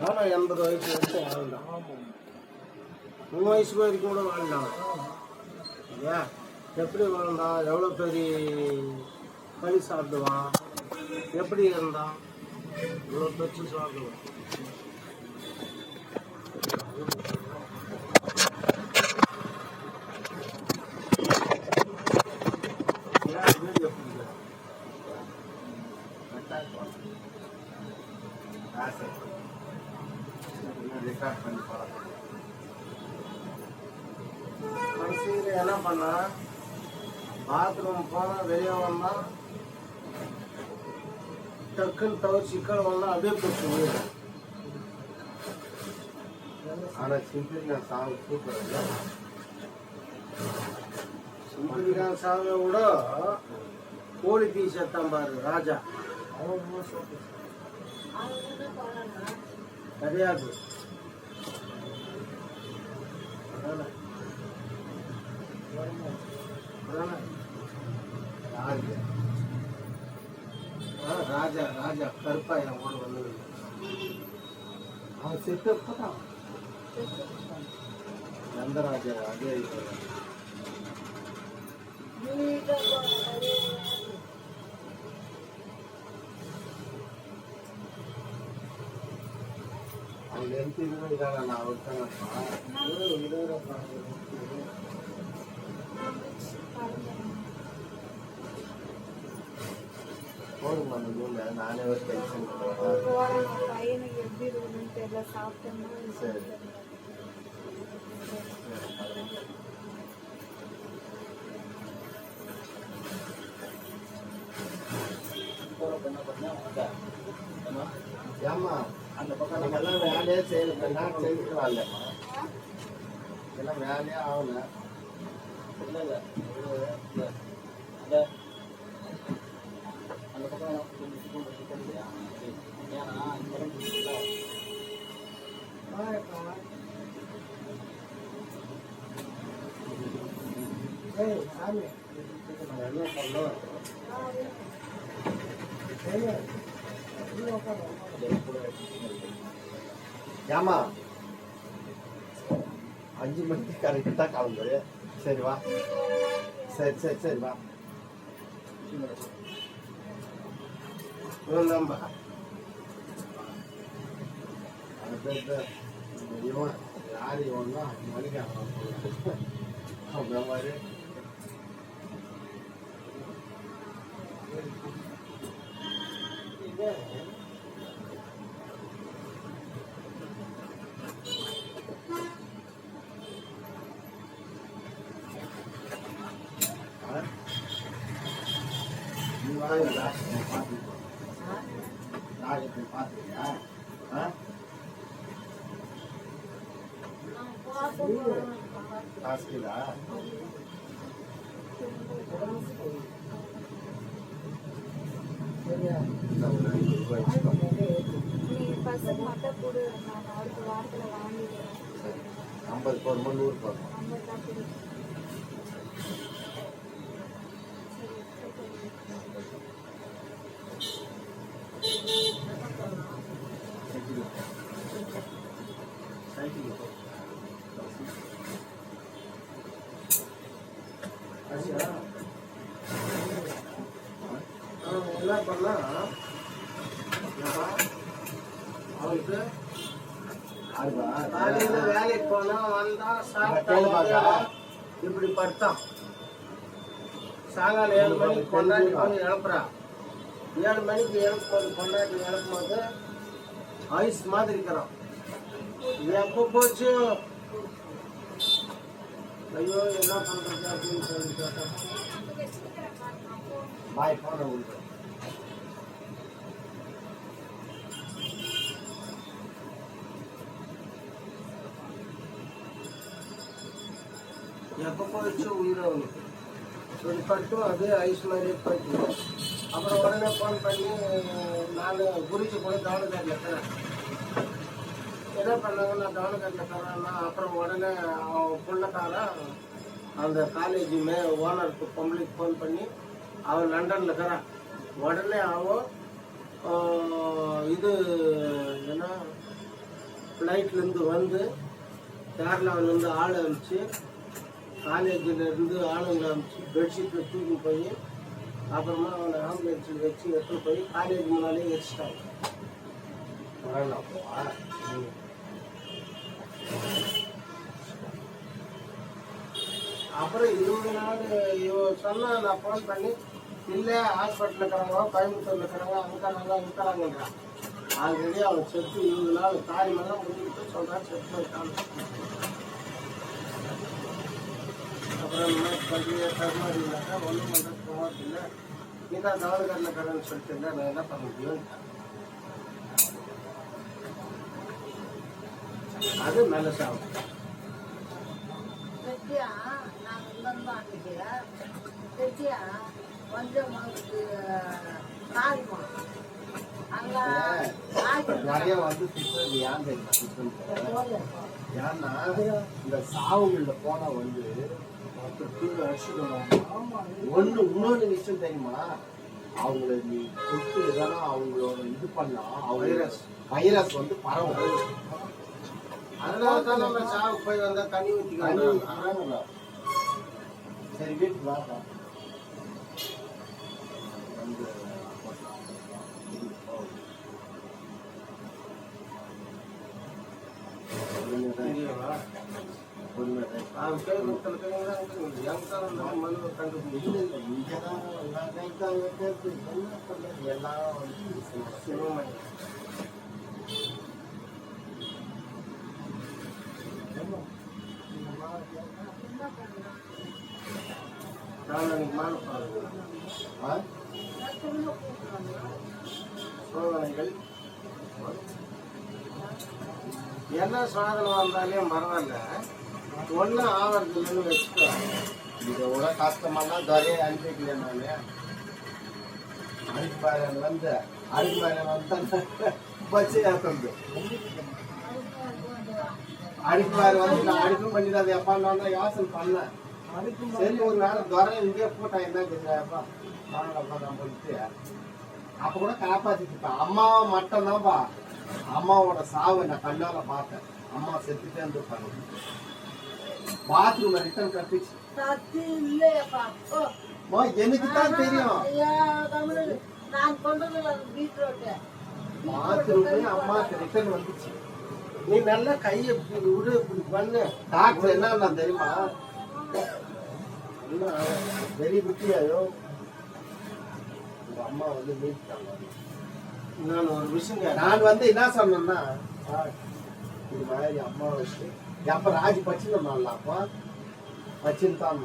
ஆனால் 80 வயசு வரைக்கும் வாழ்ந்தான். 3 வயசு வரைக்கும் கூட வாழ்ந்தான். ஐயா எப்படி வாழ்ந்தான், எவ்வளோ பெரிய களி சாப்பிடுவான், எப்படி இருந்தான், இவ்வளோ பெருசு சாப்பிடுவான். கடைசியில் என்ன பண்ணா, பாத்ரூம் போனா வெளியே வந்தா டக்குன்னு தவிர்த்து வந்தா அப்படியே போச்சு. ஆனா சிம்பிளிகான் சாவு சூப்பர் இல்லை. சிம்பிளிகான் சாவை விட கோழி தீ செத்தான் பாரு ராஜா, கிடையாது. ராஜா ராஜா கருப்பா என் கூட வந்தது. அவன் செத்தப்பதான் எந்த ராஜா அதே அவங்க எந்த இருக்காங்க. நான் ஒருத்தங்க போதும் அந்த நூலை நானே ஒரு டென்ஷன் பையனுக்கு எப்படி இருக்குதுன்னு தெரியல. சாப்பிட்டோம்னா சரி ஏமா அந்த பக்கம் நம்ம எல்லாம் வேலையே செய்யல, நான் செஞ்சுட்டு வரலம்மா, எல்லாம் வேலையே ஆகல. இல்லை இல்லை அந்த பக்கம் என்ன பண்ணோம். ஏமா 5 மணிக்கு கரெக்டாக கிளம்புது. சரி வா, சரி சரி சரி வா. நம்ப இவன் யார் இவன்னா 5 மணிக்கு அவன் மாதிரி ராஜத்தை பார்த்துக்கியா? காசுக்குதா? பசங்க மட்டும் கூட 50 போடுமா 100 போடுமா? என்ன பண்ணா அவனுக்கு காலையில வேலைக்கு போனா வந்தா சாப்பிட்டா இப்படி படுத்தான். சாயங்காலம் 7 மணிக்கு கொண்டாடி வந்து இழப்புறான். 7 மணிக்கு எழுப்பும்போது கொண்டாடி இழப்பும்போது ஐஸ் மாதிரி இருக்கிறான். எப்போ போச்சு, ஐயோ என்ன பண்றது அப்படின்னு சொல்லி கேட்டான். பாய் போன உங்களுக்கு எப்போ போயிடுச்சு உயிரை அவனுக்கு சொல்லி பட்டு அதே ஐஸ் மாதிரியே போயிட்டு. அப்புறம் உடனே ஃபோன் பண்ணி நான் குறிச்சி கூட கவனக்காரில் இருக்கிறேன். என்ன பண்ணாங்க, நான் கவனக்காரில் இருக்கிறேன்னா அப்புறம் உடனே அவன் பிள்ளைக்காரன் அந்த காலேஜ் ஓனருக்கு பொம்பளைக்கு ஃபோன் பண்ணி அவன் லண்டனில் இருக்கிறான். உடனே அவன் இது என்ன ஃப்ளைட்லேருந்து வந்து கேரளாவிலேருந்து ஆள் அனுப்பிச்சு காலேஜிலேருந்து ஆளுங்களை அனுப்பிச்சு பெட்ஷீட்டில் தூக்கி போய் அப்புறமா அவனை ஆம்புலன்ஸில் வச்சு எடுத்து போய் காலேஜ் முன்னாலே வச்சுட்டாங்க. அப்புறம் 20 நாள் சொன்னா நான் ஃபோன் பண்ணி இல்லை ஹாஸ்பிட்டலில் இருக்கிறாங்க, கோயம்புத்தூரில் இருக்கிறாங்க, அங்கேறாங்கன்றான். ஆல்ரெடி அவன் செத்து 20 நாள் காரியமெல்லாம் முடிஞ்சுட்டு சொல்கிறான் செத்து போயிட்டான். அப்புறம் இந்த மாதிரி பள்ளியை தருமாறினாக்கா ஒன்றும் பண்ணுறது போகிறதில்லை, நீ தான் தவறுகாரில் இருக்கிறேன்னு சொல்லிட்டு இல்லை, நான் என்ன பண்ண முடியும்? அது நல்ல சாப்பிடும். நிறைய வந்து திட்டுறது ஏன் தெரியுமா? ஏன்னா இந்த சாவுகள்ல போனா வந்து இன்னொரு விஷயம் தெரியுமா, அவங்கள நீ தொட்டு எதனா அவங்களோட இது பண்ணா வைரஸ் வந்து பரவும். அதனால தான் நம்ம சாவு போய் வந்தா தண்ணி ஊற்றிக்கலாம். சரி வீட்டுக்கு வாங்க. சோதனைகள் என்ன சோதனை வந்தாலும் பரவாயில்ல, ஒன்றும் ஆவறதில்லைன்னு வச்சுக்கோ. இதை விட கஷ்டமானா துறையை அனுப்பிக்கல. நான் அடிப்பாரன் வந்து பச்சு ஏற்றது அடிப்பாரு வந்து நான் அடிக்கும் பண்ணிட்டு அது எப்பான்னு வந்தா யோசனை பண்ணேன். சரி ஒரு நேரம் துறை இங்கே போட்டா என்ன கேட்கப்பா வாங்கப்பா நான் போயிட்டு அப்ப கூட காப்பாத்திட்டு அம்மாவை மட்டும்தான்ப்பா. அம்மாவோட சாவை நான் கண்ணால பார்த்தேன். அம்மா செத்துட்டே இருந்திருப்பாங்க. பாத்ரூம்ல ரிட்டர்ன் கட்டிச்சு. எனக்கு தான் தெரியும். பாத்ரூம்ல அம்மாக்கு ரிட்டர்ன் வந்துச்சு. நீ நல்லா கையை விடு இப்படி பண்ணு. டாக்டர் என்ன தெரியுமா, வெரி குட்டியாயோ உங்க அம்மா வந்து மீட்டாங்க. நான் ஒரு விஷயம் நான் வந்து என்ன சொன்னேன்னா, இது மாதிரி அம்மா வச்சு எப்ப ராஜி பச்சிருந்தோம்ல, அப்பா பச்சின்னு தான்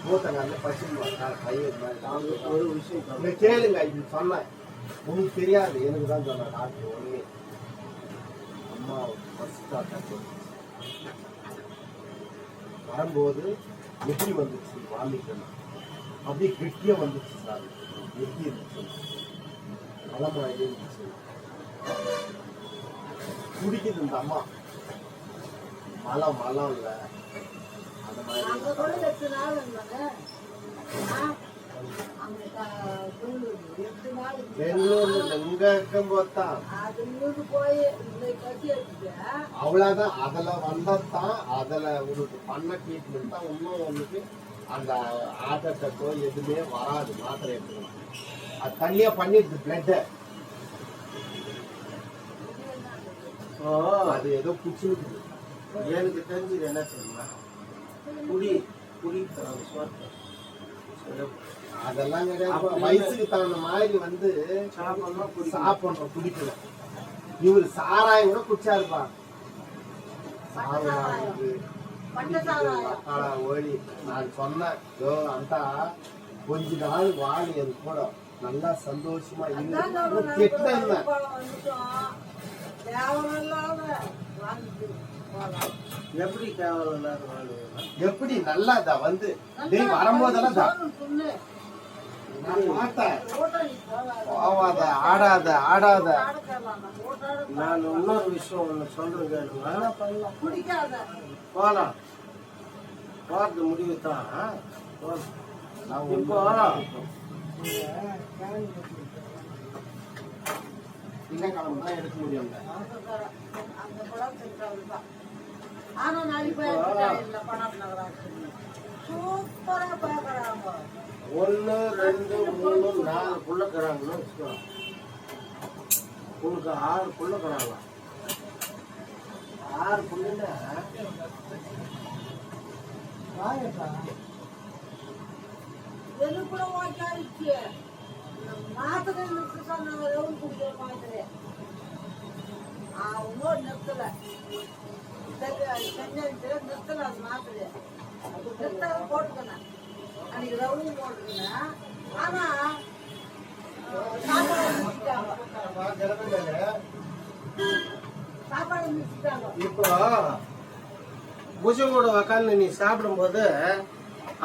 மூத்தங்க பச்சிருந்தோம் கையை மாதிரி. ஒரு விஷயம் கேளுங்க, இது சொன்னேன் உனக்கு தெரியாது, எனக்கு தான் சொன்னேன் டாக்டர். ஒண்ணு அம்மா வரும்போது எப்படி வந்துச்சு வாமிக்கணும், அப்படியே கெட்டியா வந்துச்சு சார். எப்படி இருந்துச்சு, மலமாக இருந்துச்சு, குடிக்குது இந்த அம்மா. மலம் இல்லை அந்த மாதிரி. பெங்களூர்ல இங்க இருக்கும் போதுதான் அவ்வளவுதான். அதுல வந்ததான் அதுல உனக்கு பண்ண ட்ரீட்மெண்ட் தான். இன்னும் உனக்கு அந்த ஹார்ட் அட்டாக்கோ எதுவுமே வராது. மாத்திரை எடுத்துக்கலாம். அது தனியா பண்ணிடுது பிளட். அது ஏதோ குடிச்சுருக்குது. எனக்கு தெரிஞ்சது என்ன தெரியுமா, குடி அதெல்லாம் வயசுக்கு தகுந்த மாதிரி வந்து சாப்பிடணும், குடிக்கணும். இவரு சாராயம் கூட குடிச்சா இருப்பா. ஓடி நான் சொன்னேன், அந்த கொஞ்ச நாள் வாழி அது கூட நல்லா சந்தோஷமா கெட்ட இருந்தேன். எப்படி கேவலம் எப்படி நல்லாதா வந்து வரும்போதெல்லாம் போவாத ஆடாத. நான் இன்னொரு விஷயம் ஒண்ணு சொல்றேன் கேளுங்க. போலாம் போறது முடிவு தான். இப்போ திங்கக்கிழமை தான் எடுக்க முடியும். அந்த படம் சென்றால்தான். ஆனா நாளைக்கு போய் எடுத்துட்டாங்க பணம் சூப்பரா பார்க்கறாங்க. 1 2 3 4 புள்ளக்கிறாங்கன்னு வச்சுக்கோ. உனக்கு 6 புள்ளக்கிறாங்க. 6 புள்ளினா எனக்கு கூட ஓகே ஆயிடுச்சு. மாத்திரை நிறுத்த சொன்னாங்க ரவுண்ட் குடிக்கிற மாத்திரை அவங்க நிறுத்தல. சென்னை நிறுத்தல அது மாத்திரை நிறுத்த போட்டுக்கணும். அன்னைக்கு ரவுண்ட் போட்டுக்கணும். ஆனா சாப்பாடு நிறுத்திட்டாங்க. சாப்பாடு நிறுத்திட்டாங்க. இப்போ புஜங்கோட உக்காந்து நீ சாப்பிடும்போது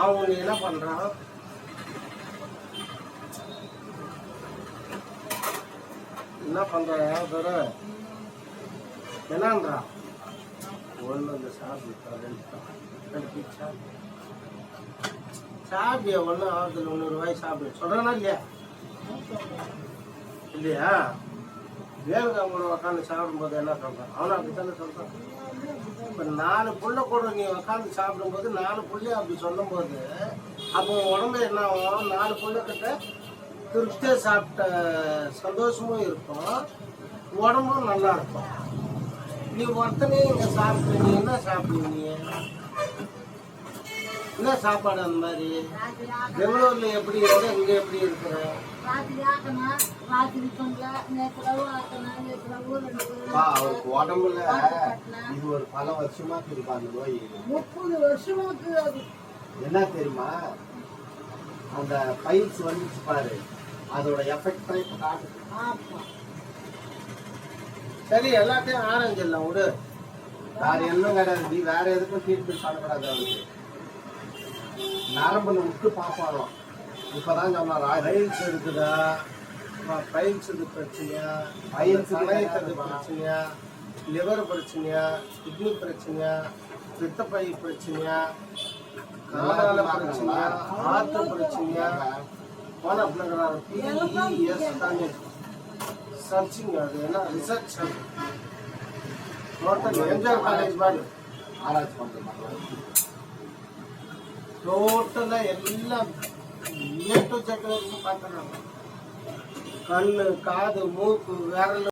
அவங்க நீ என்ன பண்றான்? என்ன பண்ற? என்னன்றா? ஒன்று அந்த சாப்பிய ஒன்று ஆகுதுல 100 ரூபாய் சாப்பிடு சொல்றேன்னா இல்லையா? இல்லையா? வேலுக்கு அவங்க உக்காந்து சாப்பிடும்போது என்ன சொல்றான்? அவனும் அப்படித்தானே சொல்றான். இப்போ 4 புள்ள கூட நீ உக்காந்து சாப்பிடும்போது 4 புள்ளையும் அப்படி சொல்லும் போது அப்போ உடம்பு என்ன ஆகும்? 4 புள்ள கிட்ட திருப்தியா சாப்பிட்ட சந்தோஷமும் இருக்கும், உடம்பும் நல்லா இருக்கும். நீ ஒருத்தனே இங்க சாப்பிட்டு நீ என்ன சாப்பிடுவீங்க? என்ன சாப்பாடு அந்த மாதிரி? பெங்களூர்ல எப்படி இருக்கு, இங்க எப்படி இருக்கிற? அவருக்கு உடம்புல இது ஒரு பல வருஷமா இருக்கு அந்த நோய். 30 வருஷமா என்ன தெரியுமா? அந்த பைல்ஸ் வந்துச்சு பாரு, அதோட எஃபெக்ட் தான் இப்ப காட்டுது. சரி, எல்லாத்தையும் ஆரஞ்சிடலாம் விடு. வேற எல்லாம் கிடையாது. நீ வேற எதுக்கும் ட்ரீட்மெண்ட் பண்ணக்கூடாது. அவருக்கு நரம்புல விட்டு பார்ப்பாராம். இப்பதான் சொன்னாரா பைல்ஸ் இருக்குதா? பைல்ஸ் இது பிரச்சனையா? சமயத்தது பிரச்சனையா? லிவர் பிரச்சனையா? கிட்னி பிரச்சனையா? பித்தப்பை பிரச்சனையா? காலால பிரச்சனையா? ஆத்து பிரச்சனையா? போன அப்படிங்கிறாரு. PES தானே சர்ச்சிங். அது என்ன ரிசர்ச்? டோட்டல் எம்ஜிஆர் காலேஜ் மாதிரி ஆராய்ச்சி பண்றாங்க. டோட்டலா எல்லாம் ஏ டு ஜெட் வரைக்கும் பார்க்கறாங்க. கண்ணு, காது, மூக்கு, விரல்